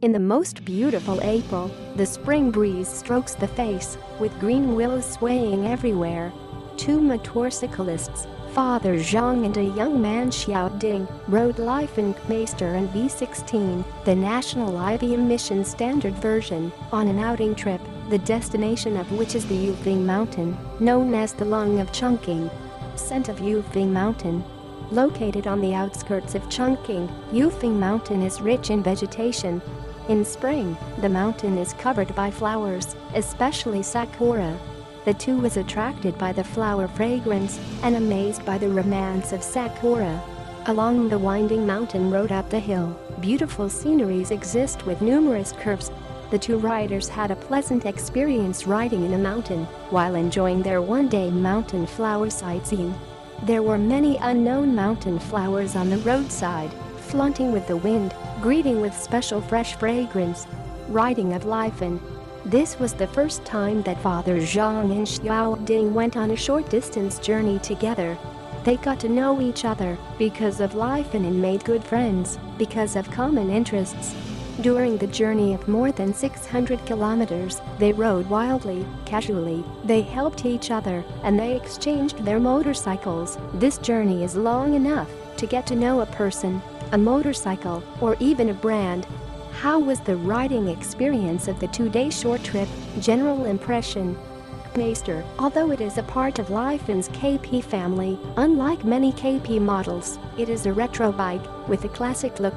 In the most beautiful April, the spring breeze strokes the face, with green willows swaying everywhere. Two motorcyclists, Father Zhong and a young man Xiao Ding, rode LIFAN KPMaster and V16, the National IV Emission Standard version, on an outing trip, the destination of which is the Yufeng Mountain, known as the Lung of Chongqing. Scent of Yufeng Mountain. Located on the outskirts of Chongqing, Yufeng Mountain is rich in vegetation. In spring, the mountain is covered by flowers, especially sakura. The two was attracted by the flower fragrance and amazed by the romance of sakura. Along the winding mountain road up the hill, beautiful sceneries exist with numerous curves. The two riders had a pleasant experience riding in a mountain while enjoying their one-day mountain flower sightseeing. There were many unknown mountain flowers on the roadside, flaunting with the wind, greeting with special fresh fragrance. Riding of LIFAN. This was the first time that Father Zhong and Xiao Ding went on a short-distance journey together. They got to know each other because of LIFAN and made good friends because of common interests. During the journey of more than 600 kilometers, they rode wildly, casually, they helped each other, and they exchanged their motorcycles. This journey is long enough to get to know a person, a motorcycle, or even a brand. How was the riding experience of the two-day short trip? General impression. KPMaster, although it is a part of LIFAN's KP family, unlike many KP models, it is a retro bike with a classic look.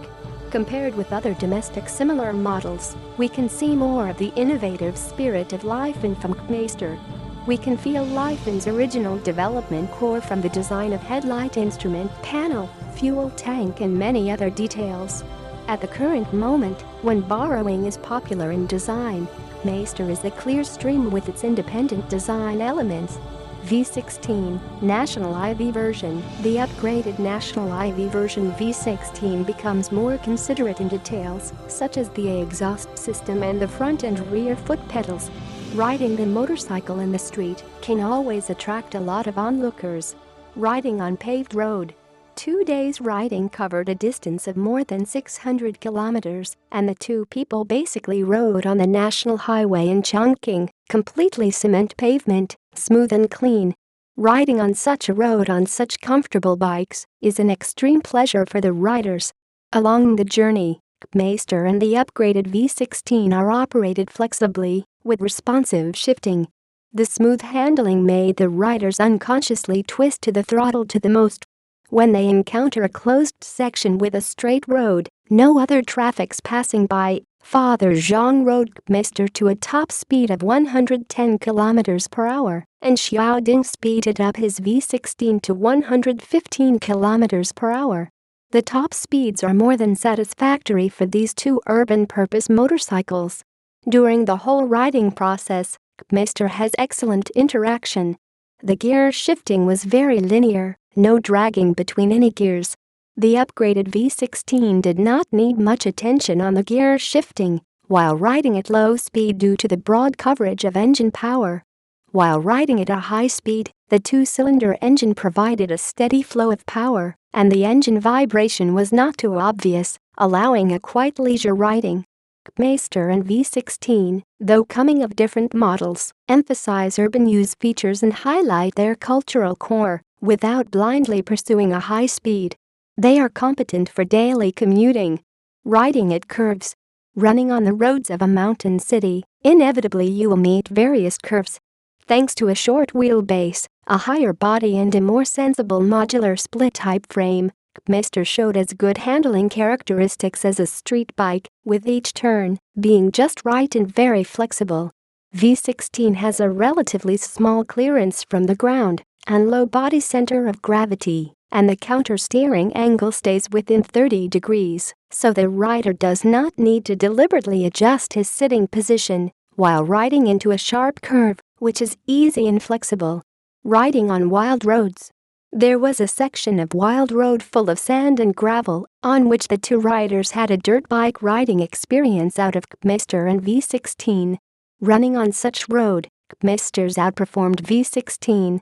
Compared with other domestic similar models, we can see more of the innovative spirit of LIFAN from KPMaster. We can feel LIFAN's original development core from the design of headlight instrument panel, fuel tank and many other details. At the current moment, when borrowing is popular in design, KPMaster is the clear stream with its independent design elements. V16, National IV version. The upgraded National IV version V16 becomes more considerate in details, such as the exhaust system and the front and rear foot pedals. Riding the motorcycle in the street can always attract a lot of onlookers. Riding on paved road. 2 days riding covered a distance of more than 600 kilometers, and the two people basically rode on the national highway in Chongqing, completely cement pavement, smooth and clean. Riding on such a road on such comfortable bikes is an extreme pleasure for the riders. Along the journey, KPMaster and the upgraded V16 are operated flexibly, with responsive shifting. The smooth handling made the riders unconsciously twist to the throttle to the most. When they encounter a closed section with a straight road, no other traffic's passing by, Father Zhong rode KPMaster to a top speed of 110 km per hour, and Xiao Ding speeded up his V16 to 115 km per hour. The top speeds are more than satisfactory for these two urban-purpose motorcycles. During the whole riding process, KPMaster has excellent interaction. The gear shifting was very linear, no dragging between any gears. The upgraded V16 did not need much attention on the gear shifting while riding at low speed due to the broad coverage of engine power. While riding at a high speed, the two-cylinder engine provided a steady flow of power, and the engine vibration was not too obvious, allowing a quite leisure riding. KPMaster and V16, though coming of different models, emphasize urban use features and highlight their cultural core, without blindly pursuing a high speed. They are competent for daily commuting. Riding at curves. Running on the roads of a mountain city, inevitably you will meet various curves. Thanks to a short wheelbase, a higher body and a more sensible modular split-type frame, KPMaster showed as good handling characteristics as a street bike, with each turn being just right and very flexible. V16 has a relatively small clearance from the ground and low body center of gravity, and the counter-steering angle stays within 30 degrees, so the rider does not need to deliberately adjust his sitting position while riding into a sharp curve, which is easy and flexible. Riding on wild roads. There was a section of wild road full of sand and gravel, on which the two riders had a dirt bike riding experience out of KPMaster and V16. Running on such road, KPMaster's outperformed V16.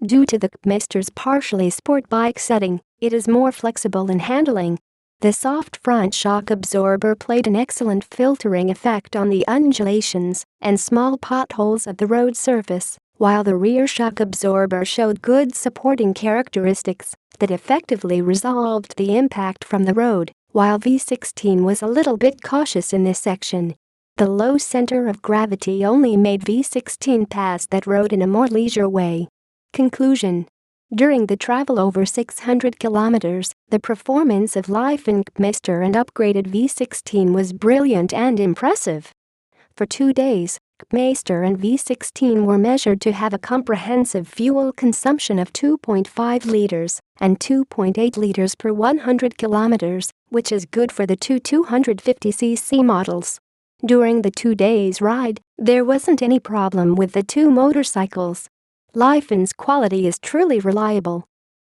Due to the KPMaster's partially sport bike setting, it is more flexible in handling. The soft front shock absorber played an excellent filtering effect on the undulations and small potholes of the road surface, while the rear shock absorber showed good supporting characteristics that effectively resolved the impact from the road, while V16 was a little bit cautious in this section. The low center of gravity only made V16 pass that road in a more leisure way. Conclusion. During the travel over 600 kilometers, the performance of LIFAN KPMaster and upgraded V16 was brilliant and impressive. For 2 days, KPMaster and V16 were measured to have a comprehensive fuel consumption of 2.5 liters and 2.8 liters per 100 kilometers, which is good for the two 250cc models. During the 2 days ride, there wasn't any problem with the two motorcycles. LIFAN's quality is truly reliable,